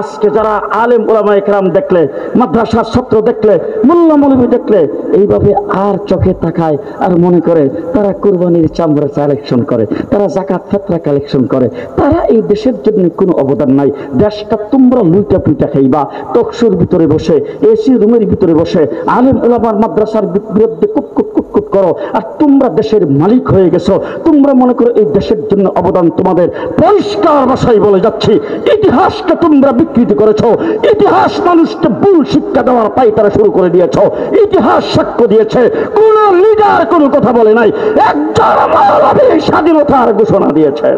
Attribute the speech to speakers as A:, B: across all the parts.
A: আজকে যারা আলেম ওলামা ইকরাম দেখলে, মাদ্রাসার ছাত্র দেখলে, মোল্লা মৌলবী দেখলে এইভাবে আর চোখে তাকায় আর মনে করে তারা কুরবানির চামড়া কালেকশন করে, তারা যাকাত ফিতরা কালেকশন করে, তারা এই দেশের জন্য কোনো অবদান নাই। দেশটা তোমরা লুইটা পুইটা খাইবা, টকশোর ভিতরে বসে, এসি রুমের ভিতরে বসে আলেম ওলামার মাদ্রাসার বিরুদ্ধে কুটকুট করো, আর তোমরা দেশের মালিক হয়ে গেছো। তোমরা মনে করো এই দেশের জন্য অবদান তোমাদের। পরিষ্কার ভাষায় বলে যাচ্ছি, ইতিহাসকে তোমরা বিকৃতি করেছো, ইতিহাস মানুষকে ভুল শিক্ষা দেওয়ার পায়তারা শুরু করে দিয়েছো। ইতিহাস সাক্ষ্য দিয়েছে কোন লিডার কোনো কথা বলে নাই, একজন মৌলবী স্বাধীনতার ঘোষণা দিয়েছেন।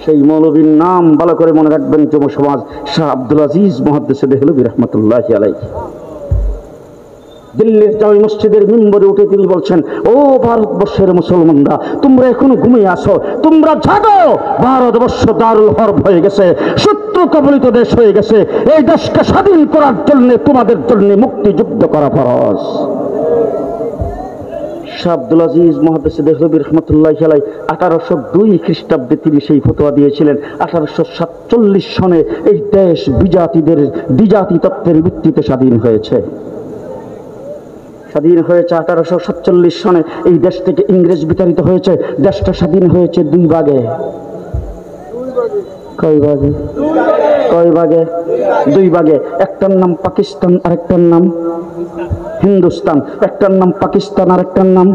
A: সেই মৌলবীর নাম ভালো করে মনে রাখবেন যুব সমাজ, শাহ আব্দুল আজিজ মুহাদ্দিস দেহলভী রাহমাতুল্লাহি আলাইহি। দিল্লির জামে মসজিদের মিম্বরে উঠে তিনি বলছেন, ও ভারতবর্ষের মুসলমানরা, তোমরা এখনো ঘুমিয়ে আসো, তোমরা জাগো। ভারতবর্ষ দারুল হরব হয়ে গেছে, শত্রু কবলিত দেশ হয়ে গেছে। এই দেশকে স্বাধীন করার জন্য তোমাদের জন্য মুক্তিযুদ্ধ করা ফরজ। শাহ আব্দুল আজিজ মুহাদ্দিস দেহলভী রাহমাতুল্লাহি আলাইহি 1802 খ্রিস্টাব্দে তিনি সেই ফতোয়া দিয়েছিলেন। 1847 সনে এই দেশ দ্বিজাতি তত্ত্বের ভিত্তিতে স্বাধীন হয়েছে। 1847 সনে এই দেশ থেকে ইংরেজ বিতাড়িত হয়েছে। দেশটা স্বাধীন হয়েছে দুই ভাগে। কয় ভাগে? দুই ভাগে। একটার নাম পাকিস্তান, আরেকটার নাম হিন্দুস্তান। একটার নাম পাকিস্তান, আরেকটার নাম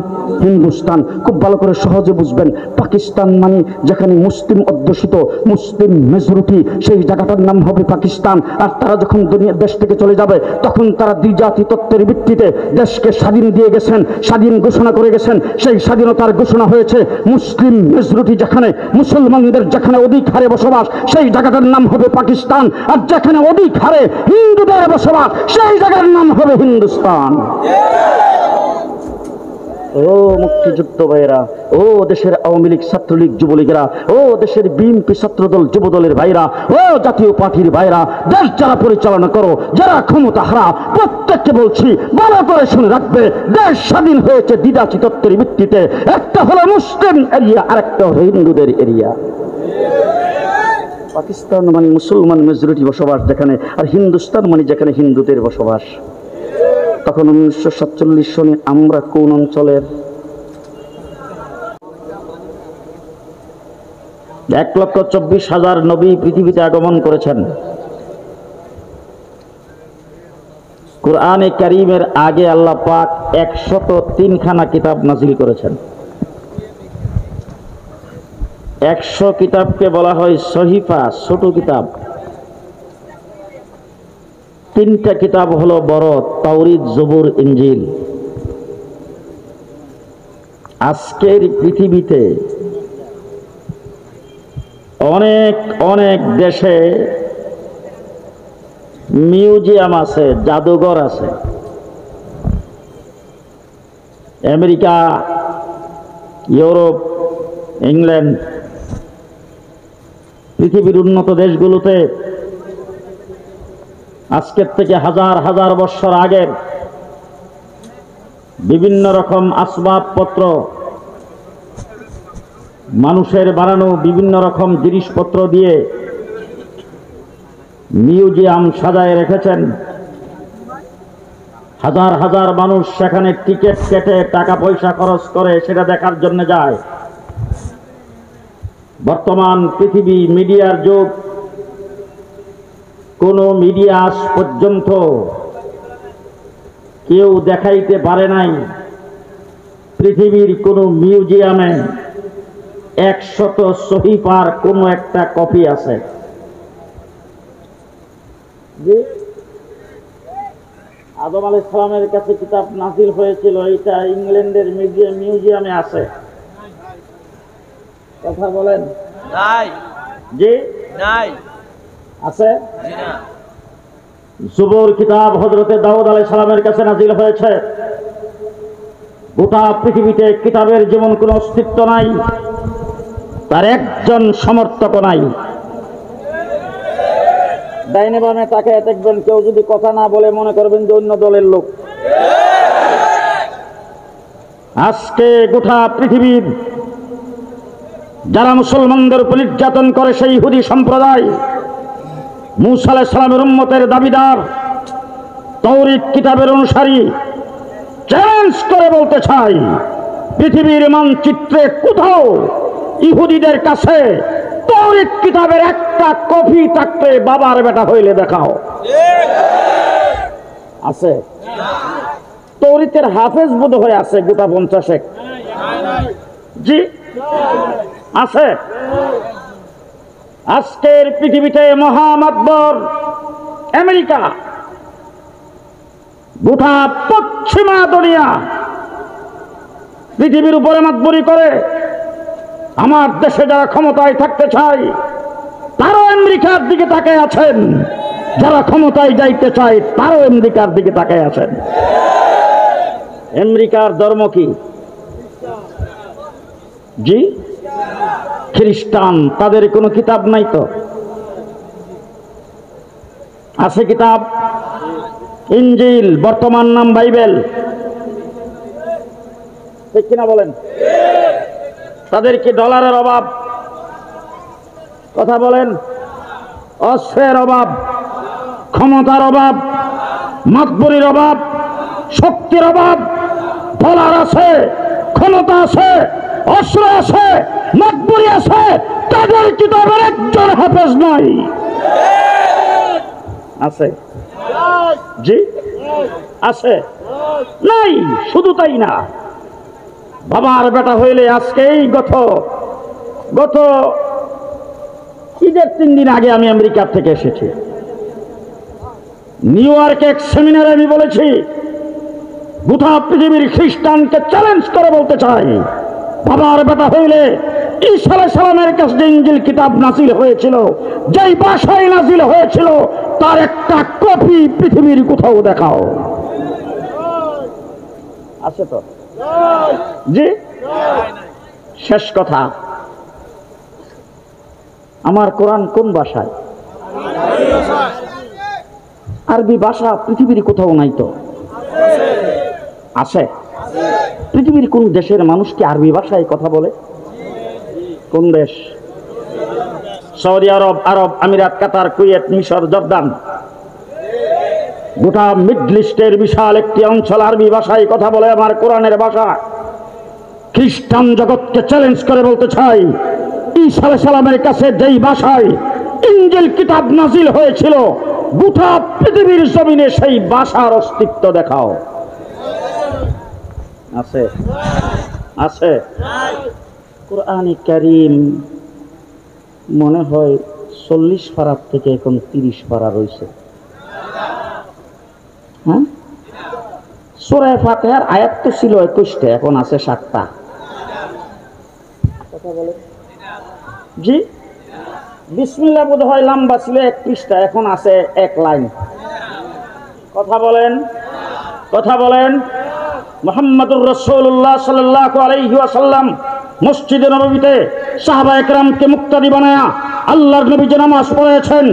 A: হিন্দুস্তান। খুব ভালো করে সহজে বুঝবেন। পাকিস্তান মানে যেখানে মুসলিম অধ্যুষিত, মুসলিম মেজরিটি, সেই জায়গাটার নাম হবে পাকিস্তান। আর তারা যখন দেশ থেকে চলে যাবে তখন তারা দ্বিজাতি তত্ত্বের ভিত্তিতে দেশকে স্বাধীন দিয়ে গেছেন, স্বাধীন ঘোষণা করে গেছেন। সেই স্বাধীনতার ঘোষণা হয়েছে মুসলিম মেজরিটি যেখানে, মুসলমানদের যেখানে অধিক হারে বসবাস, সেই জায়গাটার নাম হবে পাকিস্তান। আর যেখানে অধিক হারে হিন্দুদের বসবাস, সেই জায়গার নাম হবে হিন্দুস্তান। ও মুক্তিযুদ্ধ ভাইরা, ও দেশের আওয়ামী লীগ, ছাত্রলীগ, যুবলীগরা, ও দেশের বিএনপি ছাত্রদল যুবদলের ভাইরা, ও জাতীয় পার্টির ভাইরা, দেশ যারা পরিচালনা করো, যারা ক্ষমতা হারা, প্রত্যেককে বলছি ভালো করে শুনে রাখবে। দেশ স্বাধীন হয়েছে দ্বিজাতি তত্ত্বের ভিত্তিতে। একটা হলো মুসলিম এরিয়া, আরেকটা হলো হিন্দুদের এরিয়া। পাকিস্তান মানে মুসলমান মেজরিটি বসবাস যেখানে, আর হিন্দুস্তান মানে যেখানে হিন্দুদের বসবাস। তখন 1947 সনে আমরা কোন অঞ্চলের? 1,24,000 নবী পৃথিবীতে আগমন করেছেন। কুরআনে কারীমের আগে আল্লাহ পাক 103 খানা কিতাব নাজিল করেছেন। 100 কিতাবকে বলা হয় সহিফা, ছোট কিতাব। 3টা কিতাব হলো বড়, তাওরীত, জবুর, ইনজিল। আজকের পৃথিবীতে অনেক দেশে মিউজিয়াম আছে, জাদুঘর আছে। আমেরিকা, ইউরোপ, ইংল্যান্ড, পৃথিবীর উন্নত দেশগুলোতে আজকের থেকে হাজার বছর আগের বিভিন্ন রকম আসবাবপত্র, মানুষের বানানো বিভিন্ন রকম জিনিসপত্র দিয়ে মিউজিয়াম সাজায় রেখেছেন। হাজার মানুষ সেখানে টিকিট কেটে টাকা পয়সা খরচ করে সেটা দেখার জন্য যায়। বর্তমান পৃথিবী মিডিয়ার যুগ। কোন মিডিয়া আজ পর্যন্ত কেউ দেখাইতে পারে নাই পৃথিবীর কোন মিউজিয়ামে 100 সহিফার কোন একটা কপি আছে। আদম আলাইহিস সালামের কাছে কিতাব নাযিল হয়েছিল, এটা ইংল্যান্ডের মিউজিয়ামে আছে। কথা বলেন? নাই। জি নাই। আছে? জবুর কিতাব হযরতে দাউদ আলাইহিস সালামের কাছে নাযিল হয়েছে। গোটা পৃথিবীতে কিতাবের যেমন কোনো অস্তিত্ব নাই, তার একজন সমর্থক নাই। ডাইনে বামে তাকায় দেখবেন, কেউ যদি কথা না বলে মনে করবেন যে অন্য দলের লোক। আজকে গোটা পৃথিবীর যারা মুসলমানদের উপর নির্যাতন করে সেই ইহুদি সম্প্রদায়, মূসা আলাইহিস সালামের উম্মতের দাবিদার, তাওরীত কিতাবের অনুসারী, চ্যালেঞ্জ করে বলতে চাই, পৃথিবীর মানচিত্রে কোথাও ইহুদিদের কাছে তাওরীত কিতাবের একটা কপি থাকতে বাবার বেটা হইলে দেখাও। আছে? তাওরীতের হাফেজ বোধ হয়ে আছে গোটা 50 জি আছে। আজকের পৃথিবীতে মহামাতবর আমেরিকা, গোটা পশ্চিমা দুনিয়া পৃথিবীর উপরে মাতবরি করে। আমার দেশে যারা ক্ষমতায় থাকতে চায় তারাও আমেরিকার দিকে তাকায় আছেন, যারা ক্ষমতায় যাইতে চায় তারাও আমেরিকার দিকে তাকায় আছেন। আমেরিকার ধর্ম কি? জি খ্রিস্টান। তাদের কোনো কিতাব নাই তো? আছে কিতাব, ইনজিল, বর্তমান নাম বাইবেল, ঠিক কিনা বলেন? তাদের কি ডলারের অভাব? কথা বলেন। অস্ত্রের অভাব, ক্ষমতার অভাব, মাতবরির অভাব, শক্তির অভাব? ডলার আছে, ক্ষমতা আছে, অস্ত্র আছে, মাতবরি আছে, তাদের কিতাবের একজন হাফেজ নাই। আছে? জি আছে? নাই। শুধু তাই না, বাবার বেটা হইলে আজকেই গত ঈদের 3 দিন আগে আমি আমেরিকা থেকে এসেছি। নিউ ইয়র্কে এক সেমিনারে আমি বলেছি, গোটা পৃথিবীর খ্রিস্টানকে চ্যালেঞ্জ করে বলতে চাই, বাবার বেটা হইলে ঈসা আলাইহিস সালামের কাছে যে ইনজিল কিতাব নাজিল হয়েছিল, যেই ভাষায় নাজিল হয়েছিল, তার একটা কপি পৃথিবীর কোথাও দেখাও। আছে তো? জি শেষ কথা, আমার কোরআন কোন ভাষায়? আরবি ভাষা পৃথিবীর কোথাও নাই তো? আছে? পৃথিবীর কোন দেশের মানুষ কি আরবি ভাষায় কথা বলে? কোন দেশ? সৌদি আরব, আরব আমিরাত, কাতার, কুয়েত, মিশর, জর্দান, গোটা মিডল ইস্টের বিশাল একটি অঞ্চল আরবি ভাষায় কথা বলে। আমার কোরআনের ভাষা। খ্রিস্টান জগৎকে চ্যালেঞ্জ করে বলতে চাই, ঈসা আলাইহিস সালামের কাছে যেই ভাষায় ইনজিল কিতাব নাজিল হয়েছিল, গোটা পৃথিবীর জমিনে সেই ভাষার অস্তিত্ব দেখাও। আছে? আছে? কোরআনে কারীম মনে হয় 40 পারার থেকে এখন 30 পারা রয়েছে। হ্যাঁ, সূরা ফাতিহার আয়াত তো ছিল 21টা, এখন আছে 7টা। কথা বলে জি। বিসমিল্লাহ বোধ হয় লম্বা ছিল 31টা, এখন আছে 1 লাইন। কথা বলেন, কথা বলেন। মুহাম্মাদুর রাসূলুল্লাহ সাল্লাল্লাহু আলাইহি ওয়াসাল্লাম মসজিদে নববীতে সাহাবায়ে কেরামকে মুক্তাদি বানায়া আল্লাহর নবী যে নামাজ পড়েছেন,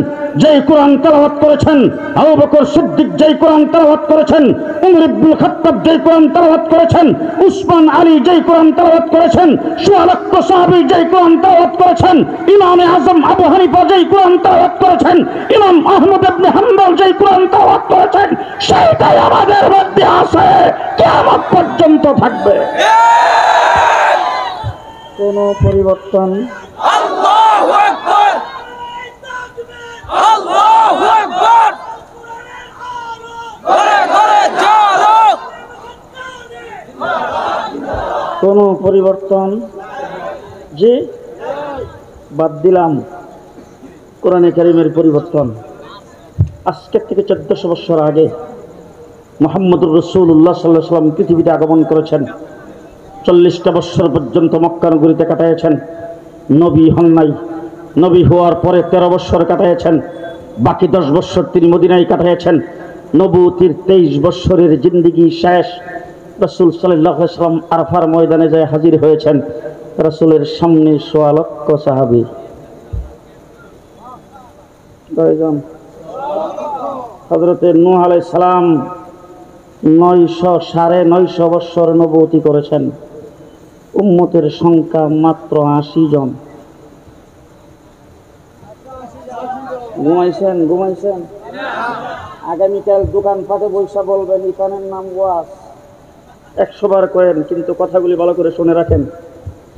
A: যেই কোরআন তেলাওয়াত করেছেন, আবু বকর সিদ্দিক যেই কোরআন তেলাওয়াত করেছেন, উমর ইবনুল খাত্তাব যেই কোরআন তেলাওয়াত করেছেন, উসমান আলী যেই কোরআন তেলাওয়াত করেছেন, 100 লক্ষ সাহাবী যেই কোরআন তেলাওয়াত করেছেন, ইমামে আজম আবু হানিফা যেই কোরআন তেলাওয়াত করেছেন, ইমাম আহমদ ইবনে হাম্বল যেই কোরআন তেলাওয়াত করেছেন, সেইটাই আমাদের মধ্যে আছে, কিয়ামত পর্যন্ত থাকবে। কোন পরিবর্তন? আল্লাহু আকবার, আল্লাহু আকবার। ঘরে ঘরে জালো, কোন পরিবর্তন? জি বাদ দিলাম কোরআনে কারীমের পরিবর্তন। আজকের থেকে 1400 বছর আগে মুহাম্মদুর রাসূলুল্লাহ সাল্লাল্লাহু আলাইহি ওয়াসাল্লাম পৃথিবীতে আগমন করেছেন। 40টা বছর পর্যন্ত মক্কা নগরীতে কাটাইয়েছেন, নবী হন নাই। নবী হওয়ার পরে 13 বছর কাটাইয়েছেন, বাকি 10 বছর তিনি মদিনায় কাটাইয়েছেন। নবুয়তির 23 বছরের জিন্দেগি শেষ। রাসূল সাল্লাল্লাহু আলাইহি ওয়াসাল্লাম আরাফার ময়দানে যায় হাজির হয়েছেন। রাসূলের সামনে 100 লক্ষ সাহাবী। কয়জন? হযরতে নূহ আলাইহিস সালাম 900 বছর নবুয়তি করেছেন। উম্মতের সংখ্যা মাত্র 80 জন। ঘুমাইছেন ঘুমাইছেন? আগামীকাল দোকানপাটে বৈশা বলবেন ইফানের নাম ওয়াজ। 100 বার করেন, কিন্তু কথাগুলি ভালো করে শুনে রাখেন।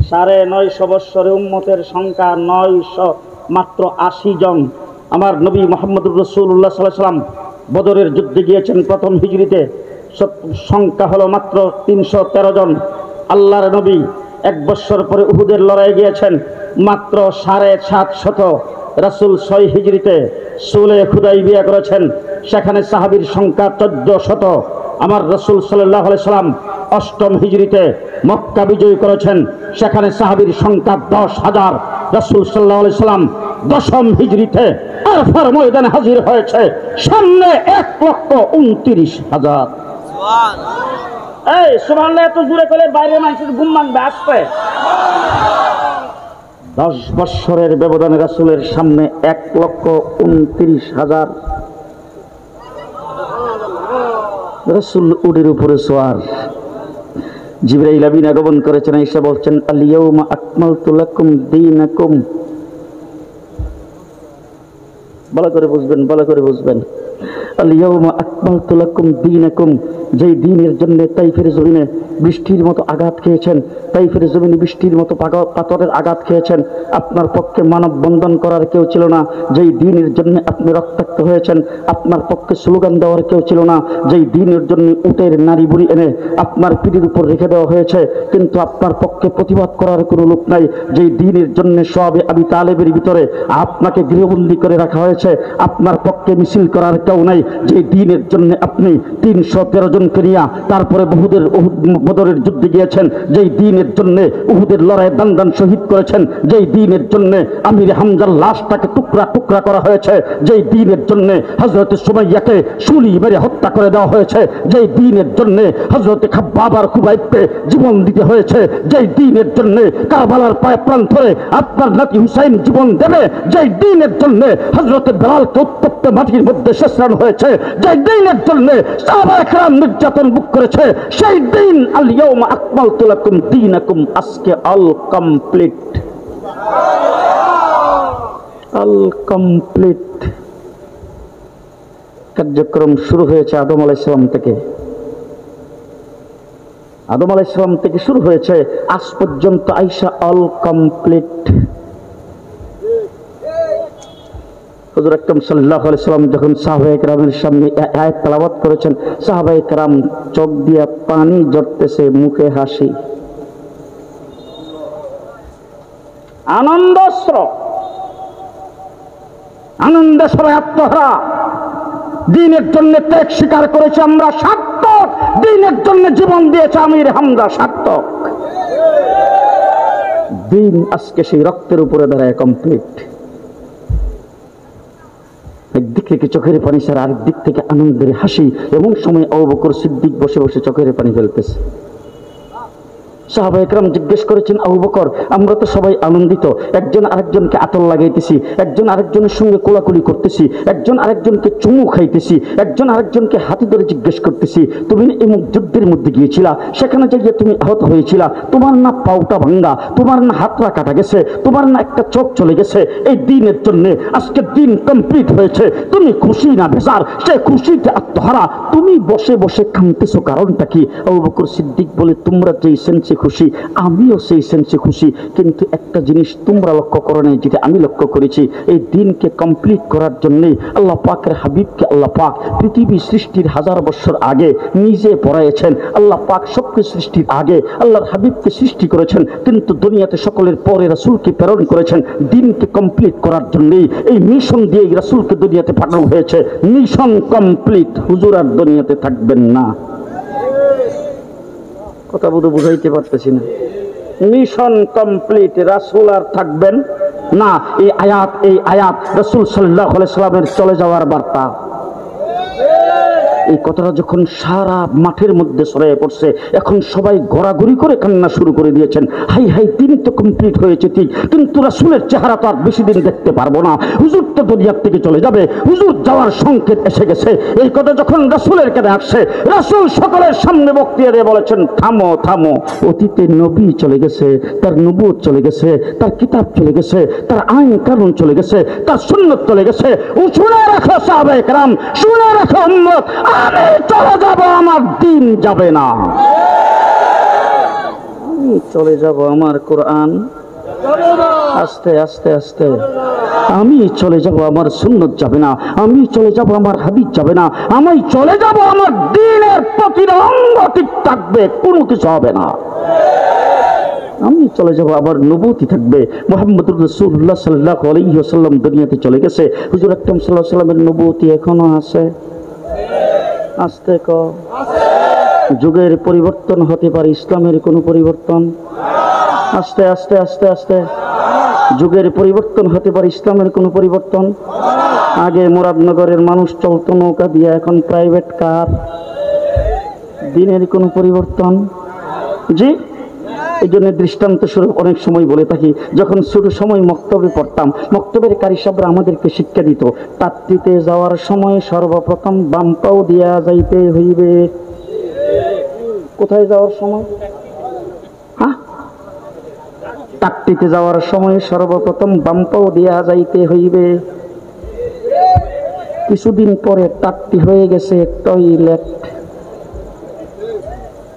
A: 950 বৎসরে উম্মতের সংখ্যা 900 মাত্র 80 জন। আমার নবী মুহাম্মদুর রাসূলুল্লাহ সাল্লাল্লাহু আলাইহি ওয়াসাল্লাম বদরের যুদ্ধে গিয়েছেন প্রথম হিজরিতে, সংখ্যা হলো মাত্র 313 জন। আল্লাহর নবী 1 বৎসর পরে উহুদের লড়াইয়ে গিয়েছেন, মাত্র 750। রাসূল 6 হিজরিতে সুলহে হুদাইবিয়া করেছেন, সেখানে সাহাবীর সংখ্যা 1400। আমার রাসূল সাল্লাল্লাহু আলাইহি সাল্লাম 8ম হিজরিতে মক্কা বিজয় করেছেন, সেখানে সাহাবীর সংখ্যা 10,000। রাসূল সাল্লাল্লাহু আলাইহি সাল্লাম 10ম হিজরিতে আরফার ময়দানে হাজির হয়েছে, সামনে 1,29,000। এই সুবহানাল্লাহ, এত জোরে করে বাইরে মানুষের ঘুম ভাঙবে আসবে। 10 বৎসরের ব্যবধানে রাসূলের সামনে 1,29,000। রাসূল উটের উপরে সওয়ার। জিবরাইল আমিন আগমন করেছেন, এসে বলছেন আল ইয়াউমা আকমালতু লাকুম দীনাকুম। ভালো করে বুঝবেন, ভালো করে বুঝবেন। আল ইয়াউমা আকমালতু লাকুম দীনাকুম, যেই দিনের জন্য তাইফের জমিনে বৃষ্টির মতো আঘাত খেয়েছেন, তাইফের জমিনে বৃষ্টির মতো পাথরের আঘাত খেয়েছেন, আপনার পক্ষে মানব বন্ধন করার কেউ ছিল না। যেই দিনের জন্য আপনি রক্তাক্ত হয়েছেন, আপনার পক্ষে স্লোগান দেওয়ার কেউ ছিল না। যেই দিনের জন্য উটের নারী বুড়ি এনে আপনার পিঠের উপর রেখে দেওয়া হয়েছে, কিন্তু আপনার পক্ষে প্রতিবাদ করার কোনো লোক নাই। যেই দিনের জন্য সওয়াবে আবি তালেবের ভিতরে আপনাকে গৃহবন্দী করে রাখা হয়েছে, আপনার পক্ষে মিছিল করার কেউ নাই। যেই দিনের জন্য আপনি 313 জনকে নিয়ে তারপরে বদরের যুদ্ধে গিয়েছেন, যেই দিনের জন্য উহুদের লড়াইয়ে দান দান শহীদ করেছেন, যেই দিনের জন্য আমির হামজার লাশটাকে টুকরা টুকরা করা হয়েছে, যেই দিনের জন্য হযরত সুমাইয়াকে শুলি মেরে হত্যা করে দেওয়া হয়েছে, যেই দিনের জন্য হযরত খাব্বাব আর খুবাইবকে জীবন দিতে হয়েছে, যেই দিনের জন্য কারবালার পায়ে প্রাণ ধরে আপনার নাতি হুসাইন জীবন দেবে, যেই দিনের জন্য হযরত বেলালকে উত্তপ্ত মাটির মধ্যে শেষরান হয়েছে, যেই দিনের জন্য সাহাবায়ে কেরাম নির্যাতন ভোগ করেছে, সেই দিন আল ইয়াউমা আকমালতু লাকুম দীনাকুম, আজকে অল কমপ্লিট। অল কমপ্লিট কার্যক্রম শুরু হয়েছে আদম আলাইহিস সালাম থেকে। আদম আলাইহিস সালাম থেকে শুরু হয়েছে, আজ পর্যন্ত আইসা অল কমপ্লিট। হুজুর আকরাম সাল্লাল্লাহু আলাইহি সাল্লাম যখন সাহাবায়ে কেরামের সামনে আয়াত তেলাওয়াত করেছেন, সাহাবায়ে কেরাম চোখ দিয়ে পানি ঝরতেছে, মুখে হাসি, আনন্দে সবাই আত্মহারা। দ্বীনের জন্য ত্যাগ স্বীকার করেছে আমরা, সার্থক। দ্বীনের জন্য জীবন দিয়েছে আমির হামজা, সার্থক। দ্বীন আজকে সেই রক্তের উপরে দাঁড়ায় কমপ্লিট। একদিক থেকে চোখের পানি ছাড়া আরেক দিক থেকে আনন্দের হাসি। এমন সময় আবু বকর সিদ্দিক বসে বসে চোখের পানি ফেলতেছে। সাহাবায়ে কেরাম জিজ্ঞেস করেছেন, আবু বকর, আমরা তো সবাই আনন্দিত, একজন আরেকজনকে আতর লাগাইতেছি, একজন আরেকজনের সঙ্গে কোলাকুলি করতেছি, একজন আরেকজনকে চুমু খাইতেছি, একজন আরেকজনকে হাতে ধরে জিজ্ঞেস করতেছি, তুমি এমন যুদ্ধের মধ্যে গিয়েছিলা, সেখানে গিয়ে তুমি আহত হয়েছিলা, তোমার না পাউটা ভাঙ্গা, তোমার না হাতটা কাটা গেছে, তোমার না একটা চোখ চলে গেছে, এই দিনের জন্য আজকে দিন কমপ্লিট হয়েছে, তুমি খুশি না বেজার? সে খুশিতে আত্মহারা, তুমি বসে বসে কাঁদতেছো, কারণটা কি? আবু বকর সিদ্দিক বলে, তোমরা যেই সেন্সে খুশি, আমিও সেই সেন্সে খুশি, কিন্তু একটা জিনিস তোমরা লক্ষ্য করো নাই, যেটা আমি লক্ষ্য করেছি। এই দিনকে কমপ্লিট করার জন্যই আল্লাহ পাকের হাবিবকে আল্লাহ পাক পৃথিবী সৃষ্টির 1000 বছর আগে নিজে পড়াইছেন। আল্লাহ পাক সবকে সৃষ্টির আগে আল্লাহর হাবিবকে সৃষ্টি করেছেন, কিন্তু দুনিয়াতে সকলের পরে রাসূলকে প্রেরণ করেছেন দিনকে কমপ্লিট করার জন্যই। এই মিশন দিয়ে রাসূলকে দুনিয়াতে পাঠানো হয়েছে। মিশন কমপ্লিট, হুজুর আর দুনিয়াতে থাকবেন না। কথা বলতে বুঝাইতে পারতেছি না। মিশন কমপ্লিট, রাসূল আর থাকবেন না। এই আয়াত রাসূল সাল্লাল্লাহু আলাইহি সাল্লামের চলে যাওয়ার বার্তা। এই কথাটা যখন সারা মাঠের মধ্যে ছড়িয়ে পড়ছে, এখন সবাই ঘোরাঘুরি করে কান্না শুরু করে দিয়েছেন। হাই হাই, দিন তো কমপ্লিট হয়েছে ঠিক, কিন্তু রাসূলের চেহারা তো আর বেশি দিন দেখতে পারবো না, হুজুর তো দুনিয়ার থেকে চলে যাবে, হুজুর যাওয়ার সংকেত এসে গেছে। এই কথা যখন রাসূলের কানে আসছে, রাসূল সকলের সামনে বক্তৃতা দিয়ে বলেছেন, থামো থামো, অতীতে নবী চলে গেছে, তার নবুয়ত চলে গেছে, তার কিতাব চলে গেছে, তার আইন কানুন চলে গেছে, তার সুন্নাত চলে গেছে। ও শুনে রাখো সাহাবায়ে কেরাম, শুনে রাখো উম্মত, আমি চলে যাব, আমার দিন যাবে না। আমি চলে যাব, আমার কোরআন আস্তে আস্তে আস্তে, আমি চলে যাব, আমার সুন্নত যাবে না, আমি চলে যাব, আমার হাদিস যাবে না, আমি চলে যাব, আমার দ্বীনের প্রতিটা অঙ্গ ঠিক থাকবে, কোনো কিছু হবে না। আমি চলে যাব, আবার নবুয়তি থাকবে। মুহাম্মদুর রাসূলুল্লাহ সাল্লাল্লাহু আলাইহি ওয়াসাল্লাম দুনিয়াতে চলে গেছে, হুজুর আকরাম সাল্লাল্লাহু আলাইহি ওয়াসাল্লামের নবুয়তি এখনো আছে। আস্তে ক, যুগের পরিবর্তন হতে পারে, ইসলামের কোনো পরিবর্তন? আস্তে আস্তে আস্তে আস্তে, যুগের পরিবর্তন হতে পারে, ইসলামের কোনো পরিবর্তন? আগে মুরাদনগরের মানুষ চলতো নৌকা দিয়ে, এখন প্রাইভেট কার। দিনের কোনো পরিবর্তন? জি। এই জন্য দৃষ্টান্ত স্বরূপ অনেক সময় বলে থাকি, যখন ছোট সময় মক্তবে পড়তাম, মক্তবের কারি সাহেবরা আমাদেরকে শিক্ষা দিত, তাত্ত্বিতে যাওয়ার সময় সর্বপ্রথম বাম পাও দিয়া যাইতে হইবে। কোথায় যাওয়ার সময়? হ্যাঁ, তাত্ত্বিতে যাওয়ার সময় সর্বপ্রথম বাম পাও দিয়া যাইতে হইবে। কিছুদিন পরে তাত্ত্বি হয়ে গেছে টয়লেট,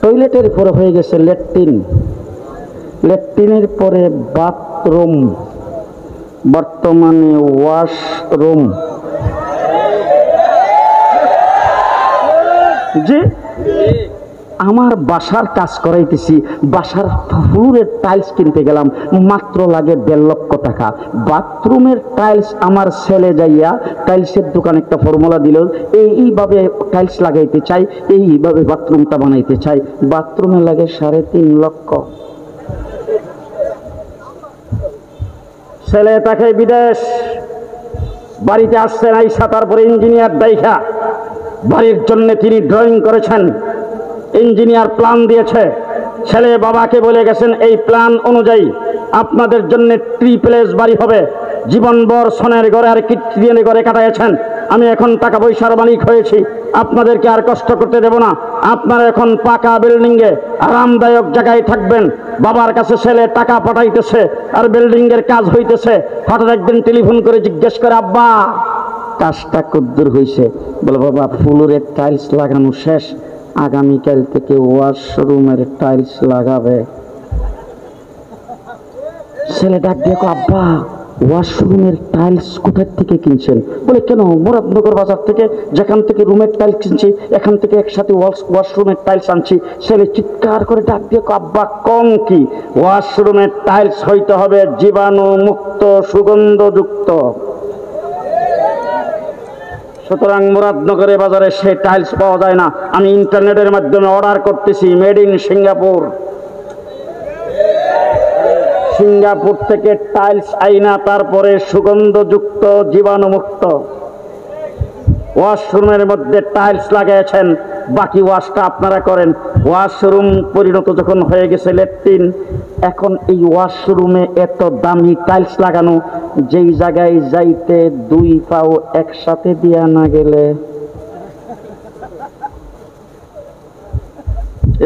A: টয়লেটের পরে হয়ে গেছে ল্যাট্রিন, ল্যাট্রিনের পরে বাথরুম, বর্তমানে ওয়াশরুম। জি, আমার বাসার কাজ করাইতেছি, বাসার ফ্লোরের টাইলস কিনতে গেলাম, মাত্র লাগে 1.5 লক্ষ টাকা। বাথরুমের টাইলস আমার ছেলে যাইয়া টাইলসের দোকানে একটা ফর্মুলা দিল, এইভাবে টাইলস লাগাইতে চাই, এইভাবে বাথরুমটা বানাইতে চাই, বাথরুমে লাগে 3.5 লক্ষ। ছেলে তাকে বিদেশ, বাড়িতে আসছেন আইসা, তারপরে ইঞ্জিনিয়ার দেখা বাড়ির জন্য তিনি ড্রয়িং করেছেন, ইঞ্জিনিয়ার প্ল্যান দিয়েছে, ছেলে বাবাকে বলে গেছেন এই প্ল্যান অনুযায়ী আপনাদের জন্য ট্রিপ্লেস বাড়ি হবে। জীবনভর সোনের ঘরে আর কিটিনের ঘরে কাটাইছেন, আমি এখন টাকা পয়সার মালিক হয়েছি, আপনাদেরকে আর কষ্ট করতে দেব না, আপনারা এখন পাকা বিল্ডিংয়ে আরামদায়ক জায়গায় থাকবেন। বাবার কাছে ছেলে টাকা পাঠাইতেছে আর বিল্ডিং এর কাজ হইতেছে, হঠাৎ একদিন টেলিফোন করে জিজ্ঞেস করে, আব্বা কাজটা কদ্দূর হয়েছে? বলে, বাবা ফ্লোরের টাইলস লাগানো শেষ, আগামীকাল থেকে ওয়াশরুমের টাইলস লাগাবে। ছেলে ডাক দিয়ে, আব্বা ওয়াশরুমের টাইলস কোথার থেকে কিনছেন? বলে, কেন, মুরাদনগর বাজার থেকে, যেখান থেকে রুমের টাইলস কিনছি এখান থেকে একসাথে ওয়াশরুমের টাইলস আনছি। ছেলে চিৎকার করে ডাক দিয়ে, আব্বা কম কি, ওয়াশরুমের টাইলস হইতে হবে জীবাণু মুক্ত, সুগন্ধযুক্ত। সুতরাং মুরাদনগরের বাজারে সেই টাইলস পাওয়া যায় না, আমি ইন্টারনেটের মাধ্যমে অর্ডার করতেছি, মেড ইন সিঙ্গাপুর। সিঙ্গাপুর থেকে টাইলস আইনা তারপরে সুগন্ধযুক্ত, জীবাণুমুক্ত ওয়াশরুমের মধ্যে টাইলস লাগাইছেন, বাকি ওয়াশটা আপনারা করেন। ওয়াশরুম পরিণত যখন হয়ে গেছে ল্যাট্রিন, এখন এই ওয়াশরুমে এত দামি টাইলস লাগানো, যেই জায়গায় যাইতে 2 পাও একসাথে দিয়া না গেলে,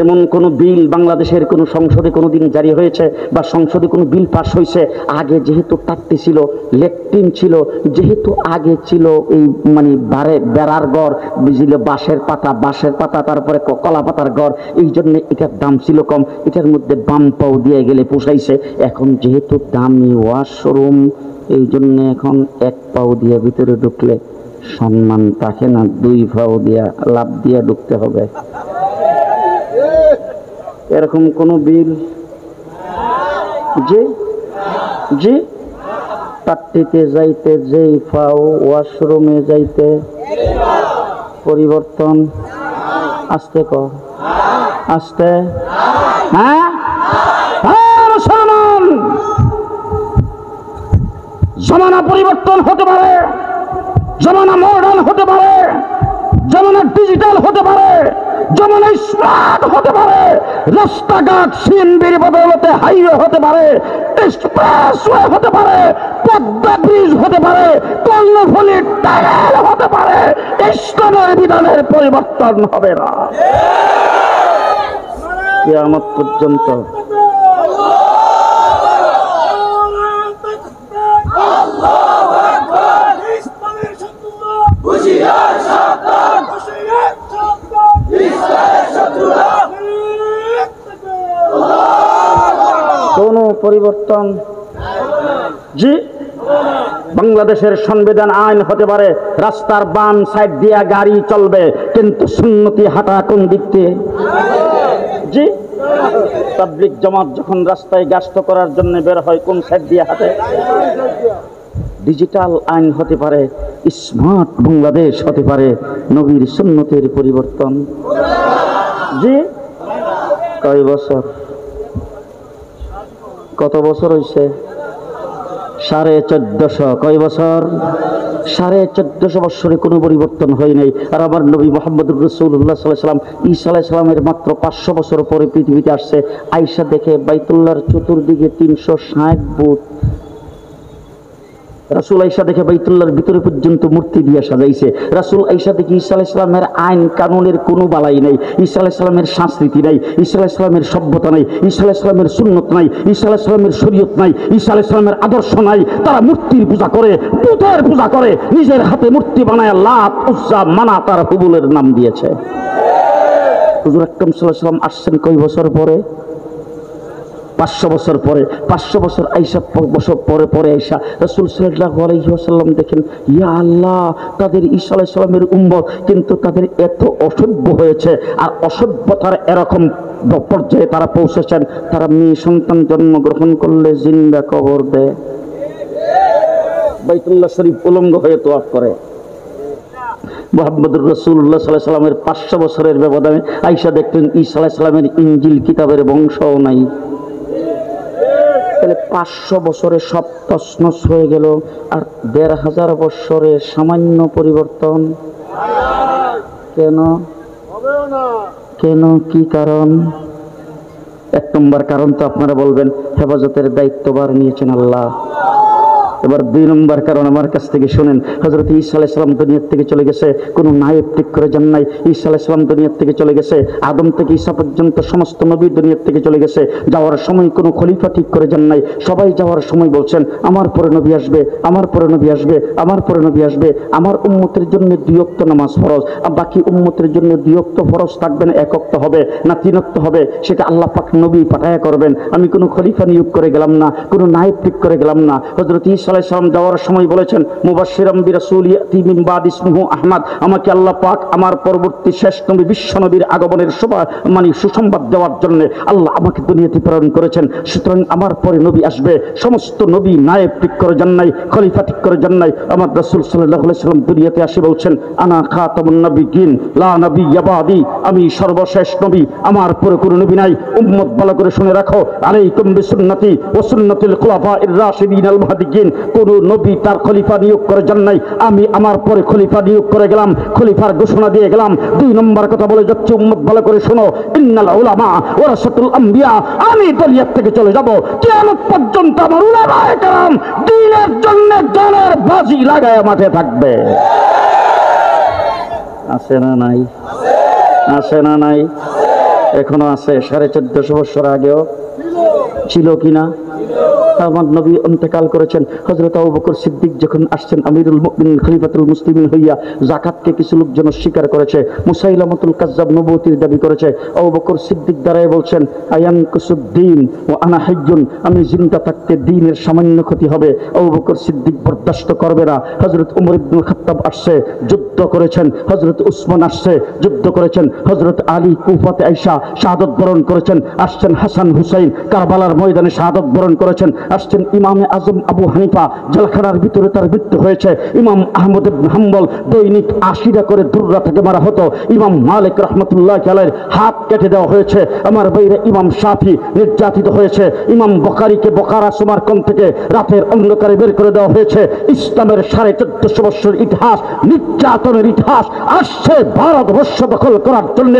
A: এমন কোন বিল বাংলাদেশের কোন সংসদে কোনোদিন জারি হয়েছে বা সংসদে কোনো বিল পাস হয়েছে? আগে যেহেতু টাট্টি ছিল, ল্যাট্রিন ছিল, যেহেতু আগে ছিল এই মানে বেড়ার ঘর, বুঝল, বাঁশের পাতা, তারপরে কলা পাতার ঘর, এই জন্য এটার দাম ছিল কম, এটার মধ্যে বাম পাও দিয়ে গেলে পোষাইছে। এখন যেহেতু দামি ওয়াশরুম, এই জন্য এখন 1 পাও দিয়ে ভিতরে ঢুকলে সম্মান থাকে না, 2 পাও দিয়া লাভ দিয়া ঢুকতে হবে। এরকম কোন বিল? জি জি, টাট্টিতে যাইতে যেই পাও, ওয়াশরুমে যাইতে পরিবর্তন? আস্তে ক, আস্তে। হ্যাঁ, মুসলমান, জমানা পরিবর্তন হতে পারে, জমানা মডার্ন হতে পারে, জমানা ডিজিটাল হতে পারে, জমানা স্মার্ট হতে পারে, রাস্তাঘাট সিএনবির বদৌলতে হাইওয়ে হতে পারে, এক্সপ্রেসওয়ে হতে পারে, পদ্মা ব্রিজ হতে পারে, কর্ণফুলী টানেল হতে পারে, ইসলামের বিধানের পরিবর্তন হবে না কিয়ামত পর্যন্ত। কোন পরিবর্তন? জি, বাংলাদেশের সংবিধান আইন হতে পারে, রাস্তার বাম সাইড দিয়ে গাড়ি চলবে, কিন্তু সুন্নতি হাঁটা কোন দিক দিয়ে? জি, তাবলীগ জামাত যখন রাস্তায় গাস্ত করার জন্য বের হয় কোন সাইড দিয়ে হাঁটে? ডিজিটাল আইন হতে পারে, স্মার্ট বাংলাদেশ হতে পারে, নবীর সুন্নতের পরিবর্তন। জি, কয় বছর? কত বছর হয়েছে? 1450। কয় বছর? 1450 বছরে কোনো পরিবর্তন হয় নাই। আর আমার নবী মুহাম্মদুর রাসূলুল্লাহ সাল্লাল্লাহু আলাইহি ওয়াসাল্লাম ঈসা আলাইহিস সালামের মাত্র 500 বছর পরে পৃথিবীতে আসছে। আয়েশা দেখে বাইতুল্লাহর চতুর্দিকে 360 ফুট, রাসূল আয়েশা দেখে বাইতুল্লাহর ভিতরে পর্যন্ত মূর্তি দিয়ে সাজাইছে। রাসূল আয়েশা দেখে ঈসা আলাইহিস সালামের আইন কানুনের কোনো বালাই নাই, ঈসা আলাইহিস সালামের সংস্কৃতি নাই, ঈসা আলাইহিস সালামের সভ্যতা নাই, ঈসা আলাইহিস সালামের সুন্নত নাই, ঈসা আলাইহিস সালামের শরীয়ত নাই, ঈসা আলাইহিস সালামের আদর্শ নাই। তারা মূর্তির পূজা করে, পুতের পূজা করে, নিজের হাতে মূর্তি বানায় লাত, উজ্জা, মানাত আর হুবুলের নাম দিয়েছে। হুজুর আকরাম সাল্লাল্লাহু আলাইহি ওয়াসাল্লাম আসছেন কয় বছর পরে? 500 বছর পরে। 500 বছর আয়েশা বছর পরে পরে আয়েশা রাসূল সাল্লাল্লাহু আলাইহি ওয়াসাল্লাম দেখেন, ইয়া আল্লাহ, তাদের ঈসা আলাইহিস সালামের উম্মত, কিন্তু তাদের এত অসভ্য হয়েছে, আর অসভ্যতার এরকম পর্যায়ে তারা পৌঁছেছেন, তারা মেয়ে সন্তান জন্মগ্রহণ করলে জিন্দা কবর দেয়, বাইতুল্লাহ শরীফ উলঙ্গ হয়ে তোয়াফ করে। মুহাম্মদুর রাসূলুল্লাহ সাল্লাল্লাহু আলাইহি ওয়াসাল্লামের 500 বছরের ব্যবধানে আয়েশা দেখলেন ঈসা আলাইহিস সালামের ইনজিল কিতাবের বংশও নাই। তাহলে 500 বছরে সব তছনছ হয়ে গেল, আর 1500 বছরে সামান্য পরিবর্তন। কেন? কেন? কি কারণ? 1 নম্বর কারণ তো আপনারা বলবেন, হেফাজতের দায়িত্বভার নিয়েছেন আল্লাহ। এবার 2 নম্বর কারণ আমার কাছ থেকে শুনেন। হযরত ঈসা আলাইহিস সালাম দুনিয়ার থেকে চলে গেছে, কোনো নায়েব ঠিক করে যান নাই। ঈসা আলাইহিস সালাম দুনিয়ার থেকে চলে গেছে, আদম থেকে ঈসা পর্যন্ত সমস্ত নবী দুনিয়ার থেকে চলে গেছে। যাওয়ার সময় কোনো খলিফা ঠিক করে যান নাই। সবাই যাওয়ার সময় বলছেন, আমার পরে নবী আসবে, আমার পরে নবী আসবে, আমার পরে নবী আসবে। আমার উম্মতের জন্য 2 ওয়াক্ত নামাজ ফরজ, আর বাকি উম্মতের জন্য 2 ওয়াক্ত ফরজ থাকবে না, 1 ওয়াক্ত হবে না 3 ওয়াক্ত হবে, সেটা আল্লাহ পাক নবী পাঠায়া করবেন। আমি কোনো খলিফা নিয়োগ করে গেলাম না, কোনো নায়েব ঠিক করে গেলাম না। হযরত ঈসা আলাইহিস সালাম যাওয়ার সময় বলেছেন, মুবাশশিরাম বিরাসূল ইয়াতি মিন বাদ ইসমুহু আহমদ, আমাকে আল্লাহ পাক আমার পরবর্তী শেষ নবী বিশ্ব নবীর আগমনের সুসংবাদ দেওয়ার জন্য আল্লাহ আমাকে দুনিয়াতে প্রেরণ করেছেন। সুতরাং আমার পরে নবী আসবে। সমস্ত নবী নায়েব ঠিক করে যান নাই, খলিফা ঠিক করে যান নাই। আমার রাসূল সাল্লাল্লাহু আলাইহি ওয়াসাল্লাম দুনিয়াতে আসে বলছেন, আনা খাতামুন নবিয়্যিন লা নাবিয়্যা বাদি, আমি সর্বশেষ নবী, আমার পরে কোনো নবী নাই। উম্মত ভালো করে শুনে রাখো, আলাইকুম বিসুন্নতি ওয়া সুন্নাতিল খুলাফাইর রাশিদিন আল মাহদিয়্যিন। কোন নবী তার খলিফা নিয়োগ করে যান নাই, আমি আমার পরে খলিফা নিয়োগ করে গেলাম, খলিফার ঘোষণা দিয়ে গেলাম। 2 নম্বর কথা বলে যাচ্ছে, উম্মত ভালো করে শোনো, ইন্নাল উলামা ওয়ারাসাতুল আম্বিয়া, আমি দুনিয়া থেকে চলে যাব, কিয়ামত পর্যন্ত আমার উলামায়ে কেরাম দ্বীনের জন্য জানের বাজি লাগায় মাঠে থাকবে। আছে না নাই? আছে না নাই? এখনো আছে। 1450 বছর আগেও ছিল কিনা? আমার নবী ইন্তেকাল করেছেন। হযরত আবু বকর সিদ্দিক যখন আসছেন আমিরুল মুমিনিন খলিফাতুল মুসলিমিন হইয়া, যাকাতকে কিছু লোকজন অস্বীকার করেছে, মুসাইলামাতুল কাজ্জাব নবুয়তির দাবি করেছে। আবু বকর সিদ্দিক দাঁড়ায় বলছেন, আয়ান কুসুদ্দিন ওয়া আনা হাইয়ুন, আমি জিন্দা থাকতে দ্বীনের সামান্য ক্ষতি হবে। আবু বকর সিদ্দিক বরদাস্ত করবে না। হযরত ওমর ইবনুল খাত্তাব আসছে, যুদ্ধ করেছেন। হযরত উসমান আসছে, যুদ্ধ করেছেন। হযরত আলী কুফাতে আয়েশা শাহাদাত বরণ করেছেন। আসছেন হাসান হুসাইন, কারবালার ময়দানে শাহাদাত বরণ করেছেন। আসছেন ইমামে আজম আবু হানিফা, জেলখানার ভিতরে তার মৃত্যু হয়েছে। ইমাম আহমদ ইবনে হাম্বল দৈনিক 80টা করে দুর্রা থেকে মারা হতো। ইমাম মালিক রহমতুল্লাহ আলাইহির হাত কেটে দেওয়া হয়েছে। আমার বাইরে ইমাম শাফি নির্যাতিত হয়েছে। ইমাম বুখারীকে বোখারা সমরকন্দ থেকে রাতের অন্ধকারে বের করে দেওয়া হয়েছে। ইসলামের 1450 বছর ইতিহাস, নির্যাতনের ইতিহাস আসছে ভারতবর্ষ দখল করার জন্য।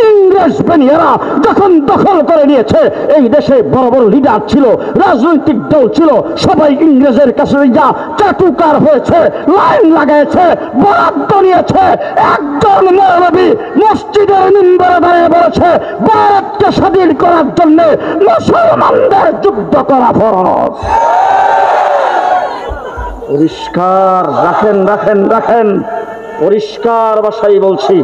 A: ইংরেজ বেনিয়ারা যখন দখল করে নিয়েছে, এই দেশে বড় বড় লিডার ছিল, রাজনৈতিক দল ছিল, সবাই ইংরেজের কাছে যা চাটুকার হয়েছে, লাইন লাগাইছে, বরাদ্দ নিয়েছে। একজন মৌলবী মসজিদের মিম্বরে দাঁড়িয়ে বলেছে ভারতকে স্বাধীন করার জন্য মুসলমানদের যুদ্ধ করা ফরজ। পরিষ্কার রাখেন রাখেন রাখেন, পরিষ্কার ভাষায় বলছি,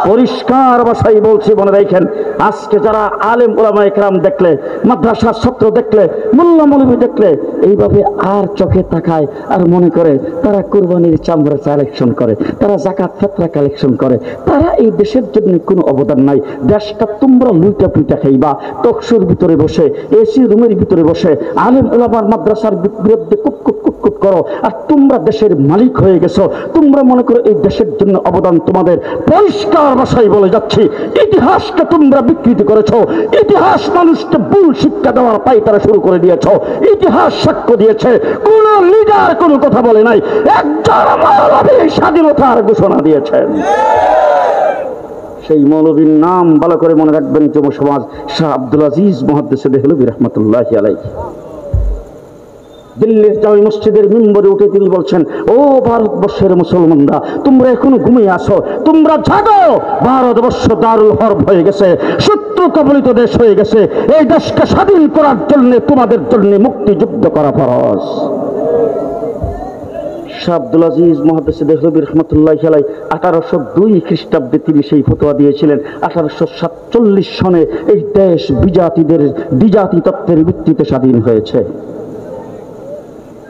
A: পরিষ্কার ভাষায় বলছি, মনে রাখেন। আজকে যারা আলেম ওলামা ইকরাম দেখলে, মাদ্রাসার ছাত্র দেখলে, মোল্লা মৌলবী দেখলে এইভাবে আর চোখে তাকায় আর মনে করে তারা কুরবানির চামড়া কালেকশন করে, তারা যাকাত ফিতরা কালেকশন করে, তারা এই দেশের জন্য কোনো অবদান নাই। দেশটা তোমরা লুইটা পুইটা খাইবা, টকশোর ভিতরে বসে, এসি রুমের ভিতরে বসে আলেম ওলামার মাদ্রাসার বিরুদ্ধে কুটকুট কুটকুট করো, আর তোমরা দেশের মালিক হয়ে গেছো। তোমরা মনে করো এই দেশের জন্য অবদান তোমাদের। পরিষ্কার ভাষায় বলে যাচ্ছি, ইতিহাসকে তোমরা বিকৃতি করেছো। ইতিহাস মানুষকে ভুল শিক্ষা দেওয়ার পায়তারা শুরু করে দিয়েছো। ইতিহাস সাক্ষ্য দিয়েছে কোন লিডার কোনো কথা বলে নাই, একজন মৌলবী স্বাধীনতার ঘোষণা দিয়েছেন। সেই মৌলবীর নাম ভালো করে মনে রাখবেন যুব সমাজ, শাহ আব্দুল আজিজ মুহাদ্দিস দেহলভী রাহমাতুল্লাহি আলাইহি। দিল্লির জামে মসজিদের মিম্বরে উঠে তিনি বলছেন, ও ভারতবর্ষের মুসলমানরা, তোমরা এখনো ঘুমিয়ে আসো, তোমরা জাগো। ভারতবর্ষ দারুল হরব হয়ে গেছে, শত্রু কবলিত দেশ হয়ে গেছে। এই দেশকে স্বাধীন করার জন্য তোমাদের জন্য মুক্তিযুদ্ধ করা ফরজ। শাহ আব্দুল আজিজ মুহাদ্দিস দেহলভী রাহমাতুল্লাহি আলাইহি 1802 খ্রিস্টাব্দে তিনি সেই ফতোয়া দিয়েছিলেন। 1847 সনে এই দেশ বিজাতি তত্ত্বের ভিত্তিতে স্বাধীন হয়েছে।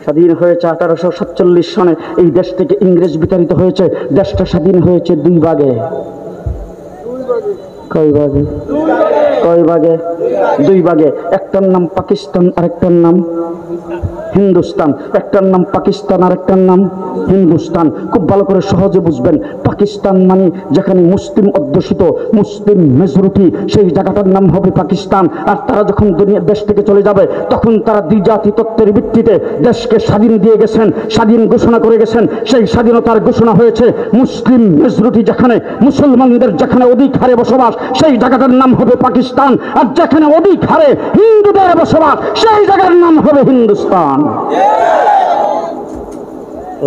A: স্বাধীন হয়েছে 1847 সনে। এই দেশ থেকে ইংরেজ বিতাড়িত হয়েছে। দেশটা স্বাধীন হয়েছে দুই ভাগে। কয় ভাগে? কয় ভাগে? দুই ভাগে। একটার নাম পাকিস্তান, আরেকটার নাম হিন্দুস্তান। একটার নাম পাকিস্তান, আরেকটার নাম হিন্দুস্তান। খুব ভালো করে সহজে বুঝবেন। পাকিস্তান মানে যেখানে মুসলিম অধ্যুষিত, মুসলিম মেজরিটি, সেই জায়গাটার নাম হবে পাকিস্তান। আর তারা যখন দেশ থেকে চলে যাবে, তখন তারা দ্বিজাতি তত্ত্বের ভিত্তিতে দেশকে স্বাধীন দিয়ে গেছেন, স্বাধীন ঘোষণা করে গেছেন। সেই স্বাধীনতার ঘোষণা হয়েছে মুসলিম মেজরিটি যেখানে, মুসলমানদের যেখানে অধিক হারে বসবাস, সেই জায়গাটার নাম হবে পাকিস্তান। আর যেখানে অধিক হারে হিন্দুদের বসবাস, সেই জায়গার নাম হবে হিন্দুস্তান।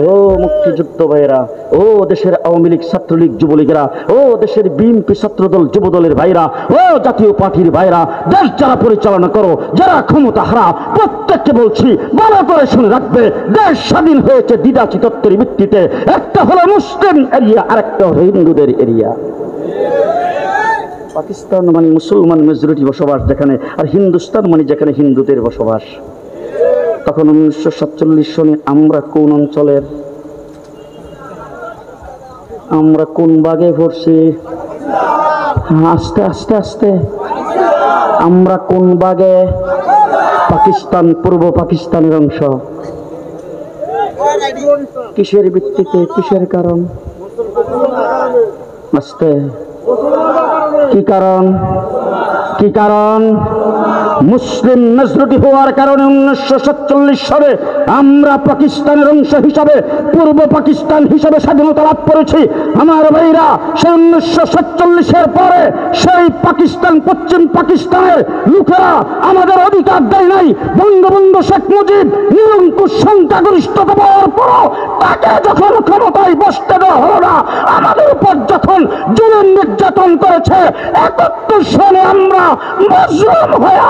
A: ও মুক্তিযুদ্ধ ভাইরা, ও দেশের আওয়ামী লীগ, ছাত্রলীগ, যুবলীগেরা, ও দেশের বিএনপি ছাত্রদল যুবদলের ভাইরা, ও জাতীয় পার্টির ভাইরা, দেশ যারা পরিচালনা করো, যারা ক্ষমতা হারা, প্রত্যেককে বলছি ভালো করে শুনে রাখবে। দেশ স্বাধীন হয়েছে দ্বিজাতি তত্ত্বের ভিত্তিতে। একটা হলো মুসলিম এরিয়া, আরেকটা হলো হিন্দুদের এরিয়া। পাকিস্তান মানে মুসলমান মেজরিটি বসবাস যেখানে, আর হিন্দুস্তান মানে যেখানে হিন্দুদের বসবাস। তখন 1947 সনে আমরা কোন অঞ্চলের, আমরা কোন ভাগে পড়ছি? আস্তে আস্তে আস্তে, আমরা কোন ভাগে? পাকিস্তান, পূর্ব পাকিস্তানের অংশ। কিসের ভিত্তিতে, কিসের কারণ? আস্তে, কি কারণ? কি কারণ? মুসলিম মেজরিটি হওয়ার কারণে 1947 সালে আমরা পাকিস্তানের অংশ হিসাবে, পূর্ব পাকিস্তান হিসাবে স্বাধীনতা লাভ করেছি। আমার ভাইরা, সেই 1947-এর পরে সেই পাকিস্তান, পশ্চিম পাকিস্তানের লোকেরা আমাদের অধিকার দেয় নাই। বঙ্গবন্ধু শেখ মুজিব নিরঙ্কুশ সংখ্যাগরিষ্ঠতা পাওয়ার পরও তাকে যখন ক্ষমতায় বসতে দেওয়া হলো না, আমাদের উপর যখন জুলুম নির্যাতন করেছে, 71 সনে আমরা মজলুম হয়ে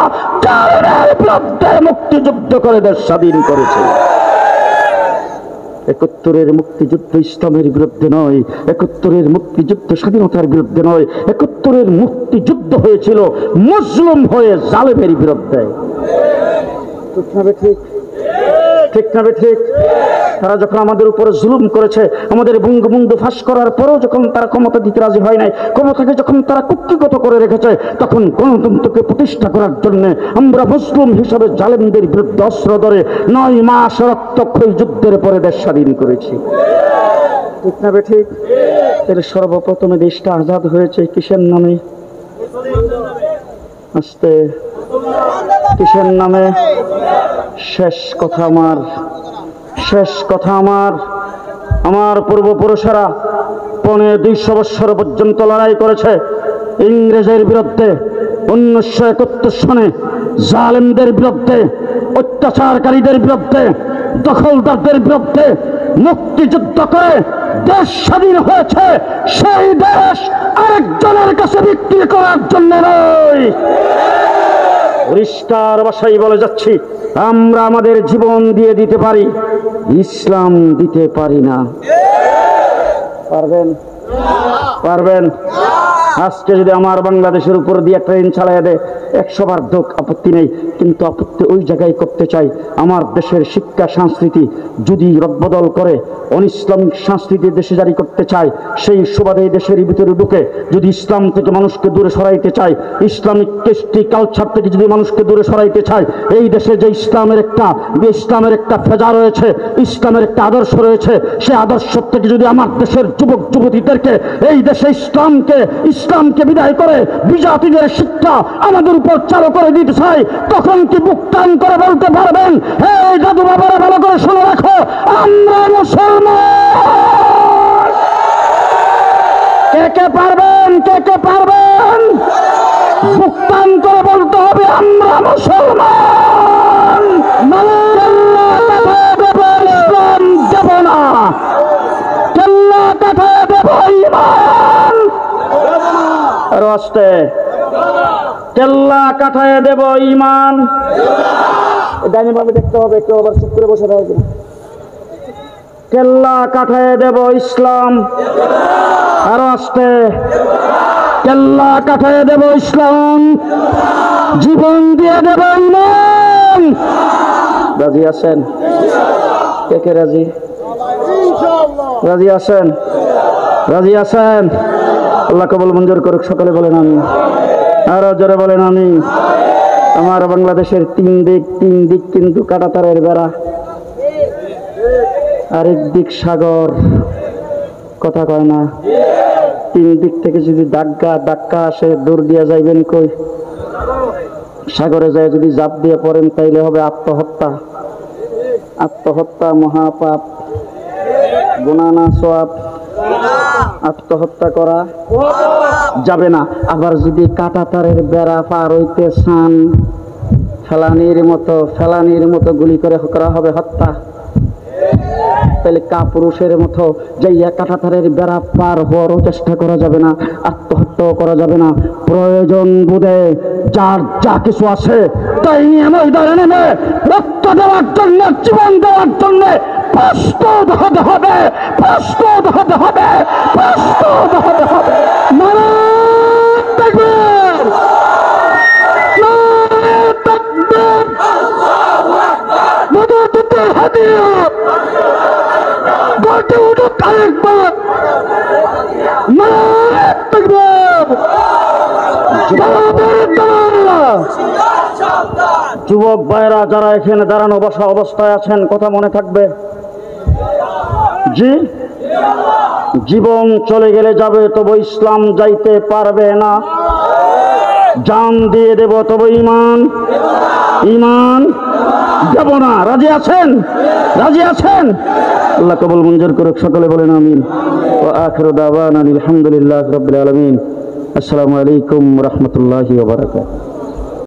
A: জালেমের বিরুদ্ধে মুক্তিযুদ্ধ করে দেশ স্বাধীন করেছে। 71-এর মুক্তিযুদ্ধ ইসলামের বিরুদ্ধে নয়, 71-এর মুক্তিযুদ্ধ স্বাধীনতার বিরুদ্ধে নয়, 71-এর মুক্তিযুদ্ধ হয়েছিল মজলুম হয়ে জালেমের বিরুদ্ধে। ঠিক ঠিক না ঠিক? তারা যখন আমাদের উপরে জুলুম করেছে, আমাদের বঙ্গবন্ধু ফাঁস করার পরেও যখন তারা ক্ষমতা দিতে রাজি হয় নাই, ক্ষমতাকে যখন তারা কুক্ষিগত করে রেখেছে, তখন গণতন্ত্রকে প্রতিষ্ঠা করার জন্য আমরা মুসলিম হিসাবে জালেমদের বিরুদ্ধে অস্ত্র ধরে 9 মাস রক্তক্ষয়ী যুদ্ধের পরে দেশ স্বাধীন করেছি। ঠিক না ঠিক? এর সর্বপ্রথমে দেশটা আজাদ হয়েছে কিসের নামে? আস্তে, কিসের নামে? শেষ কথা আমার পূর্বপুরুষেরা 200 বৎসর পর্যন্ত লড়াই করেছে ইংরেজের বিরুদ্ধে। 1971 সনে জালেমদের বিরুদ্ধে, অত্যাচারকারীদের বিরুদ্ধে, দখলদারদের বিরুদ্ধে মুক্তিযুদ্ধ করে দেশ স্বাধীন হয়েছে। সেই দেশ আরেকজনের কাছে বিক্রি করার জন্য নয়। পরিষ্কার ভাষায় বলে যাচ্ছি, আমরা আমাদের জীবন দিয়ে দিতে পারি, ইসলাম দিতে পারি না। পারবেন? আজকে যদি আমার বাংলাদেশের উপর দিয়ে ট্রেন চালায় দেয় 100 বার দুঃখ, আপত্তি নেই, কিন্তু আপত্তি ওই জায়গায় করতে চাই, আমার দেশের শিক্ষা সংস্কৃতি যদি রদবদল করে অনিসলামিক সংস্কৃতি দেশে জারি করতে চায়, সেই সুবাদে দেশের ভিতরে ঢুকে যদি ইসলাম থেকে মানুষকে দূরে সরাইতে চায়, ইসলামিক কৃষ্টি কালচার থেকে যদি মানুষকে দূরে সরাইতে চায়, এই দেশে যে ইসলামের একটা ফেজা রয়েছে, ইসলামের একটা আদর্শ রয়েছে, সেই আদর্শ থেকে যদি আমার দেশের যুবক যুবতীদেরকে এই দেশে ইসলামকে বিদায় করে বিজাতিদের শিক্ষা আমাদের উপর চালু করে দিতে চাই, তখন কি বুক টান করে বলতে পারবেন, হে দাদু বাবারা ভালো করে শুনে রাখো, আমরা মুসলমান? কে পারবেন? বুক টান করে বলতে হবে আমরা মুসলমান। ইসলাম দেব না, কেল্লা কাটায় দেব ঈমান। আরো আসতে, কেল্লা কাটায় দেব ঈমান। ডাইনি ভাবে দেখতে হবে, একটু আবার চুপ করে বসে থাকবে। কেল্লা কাটায় দেব ইসলাম। আরো আসতে, কেল্লা কাটায় দেব ইসলাম, জীবন দিয়ে দেব ঈমান। রাজি আছেন? কে রাজি? রাজি আছেন? আল্লাহ কবুল মঞ্জুর করুক। সকলে বলেন আমিন। আরো জোরে বলেন আমিন। আমার বাংলাদেশের তিন দিক কিন্তু কাঁটাতারের বেড়া, আরেক দিক সাগর। কথা কয় না? 3 দিক থেকে যদি ধাক্কা আসে, দূর দিয়া যাইবেন কই? সাগরে যায় যদি জাপ দিয়ে পড়েন তাইলে হবে আত্মহত্যা মহাপাপ, গুনাহ না সওয়াব? আত্মহত্যা করা যাবে না। আবার যদি কাঁটাতারের বেড়া পার হইতে চান, ফেলানির মতো গুলি করে করা হবে হত্যা। তাহলে কাপুরুষের মতো যাইয়া কাঁটাতারের বেড়া পার হওয়ারও চেষ্টা করা যাবে না, আত্মহত্যাও করা যাবে না। প্রয়োজন বোধে যার যা কিছু আছে তাই নিয়ে ময়দানে নেমে রক্ত দেওয়ার জন্য, জীবন দেওয়ার জন্য প্রস্তুত হতে হবে। নারায়ে তাকবীর, নারায়ে তাকবীর, আল্লাহু আকবার, মুজাহিদের হাদিয়া, গর্জে উঠুক আরেকবার, নারায়ে তাকবীর। যুবক ভাইরা যারা এখানে দাঁড়ানো বসা অবস্থায় আছেন, কথা মনে থাকবে। জি, জীবন চলে গেলে যাবে, তবে ইসলাম যাইতে পারবে না। জান দিয়ে দেব, তবে ঈমান দেব না। রাজি আছেন? আল্লাহ কবুল মঞ্জুর করুক। সকলে বলেন আমিন। ওয়া আখিরু দাওয়ানা আলহামদুলিল্লাহি রাব্বিল আলামিন। আসসালামু আলাইকুম ওয়া রাহমাতুল্লাহি ওয়া বারাকাতুহু।